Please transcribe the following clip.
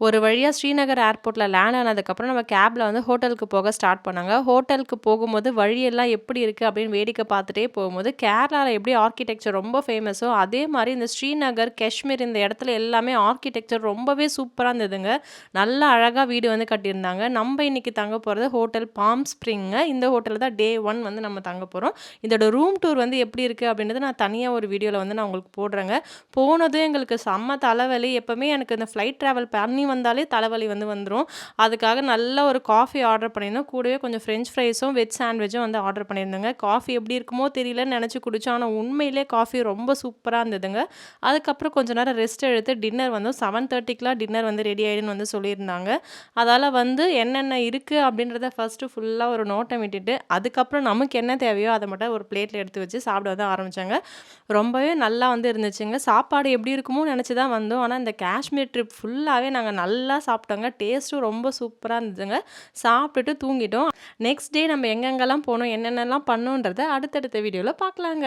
ஒரு வழியா ஸ்ரீநகர் ஏர்போர்ட்ல லேண்ட் ஆனதுக்கப்புறம் நம்ம கேப்ல வந்து ஹோட்டலுக்கு போக ஸ்டார்ட் பண்ணாங்க. ஹோட்டலுக்கு போகும்போது வழியெல்லாம் எப்படி இருக்கு அப்படின்னு வேடிக்கை பார்த்துட்டே போகும்போது, கேரளால எப்படி ஆர்க்கிடெக்சர் ரொம்ப ஃபேமஸோ, அதே மாரி இந்த ஸ்ரீநகர், காஷ்மீர் இந்த இடத்துல எல்லாமே ஆர்க்கிடெக்சர் ரொம்பவே சூப்பரா இருந்ததுங்க. நல்லா அழகா வீடு வந்து கட்டியிருந்தாங்க. நம்ம இன்னைக்கு தங்க போறது ஹோட்டல் பாம் ஸ்ப்ரிங்குங்க. இந்த ஹோட்டல்ல தான் டே 1 வந்து நம்ம தங்க போறோம். இதோட ரூம் டூர் வந்து எப்படி இருக்கு அப்படின்றத நான் தனியா ஒரு வீடியோல வந்து நான் உங்களுக்கு போடுறேங்க. போனதும் எங்களுக்கு செம்ம தலைவலி. எப்பவுமே எனக்கு இந்த ஃப்ளைட் டிராவல் பண்ணி வந்தாலே தலைவலி வந்து வந்துரும். அதுக்காக நல்ல ஒரு காஃபி ஆர்டர் பண்ணியிருந்தோம். கூடவே கொஞ்சம் ஃப்ரெஞ்ச் ஃப்ரைஸும், வெஜ் சாண்ட்விச்சும் வந்து ஆர்டர் பண்ணியிருந்தேங்க. காஃபி எப்படி இருக்குமோ தெரியலன்னு நெனச்சு குடிச்சோம். ஆனா உண்மையிலே காஃபி ரொம்ப சூப்பரா இருந்ததுங்க. அதுக்கப்புறம் கொஞ்ச நேரம் ரெஸ்ட் எடுத்து டின்னர் வந்து 7:30க்குலாம் டின்னர் வந்து ரெடி ஆயிடும்னு வந்து சொல்லியிருந்தாங்க. அதால வந்து என்னென்ன இருக்கு அப்படின்றத ஃபர்ஸ்ட்டு ஃபுல்லா ஒரு நோட்டம் விட்டுட்டு, அதுக்கப்புறம் நமக்கு என்ன தேவையோ அத மட்டும் ஒரு பிளேட்ல எடுத்து வச்சு சாப்பிட வந்து ஆரம்பிச்சேங்க. ரொம்பவே நல்லா வந்து இருந்துச்சுங்க. சாப்பாடு எப்படி இருக்குமோ நெனச்சு தான் வந்தோம். ஆனா இந்த காஷ்மீர் ட்ரிப் ஃபுல்லாவே நாங்க நல்லா சாப்பிட்டோங்க. டேஸ்ட்டும் ரொம்ப சூப்பரா இருந்ததுங்க. சாப்பிட்டுட்டு தூங்கிட்டோம். நெக்ஸ்ட் டே நம்ம எங்கெங்கலாம் போனோம், என்னென்னலாம் பண்ணோன்றத அடுத்தடுத்த வீடியோல பார்க்கலாங்க.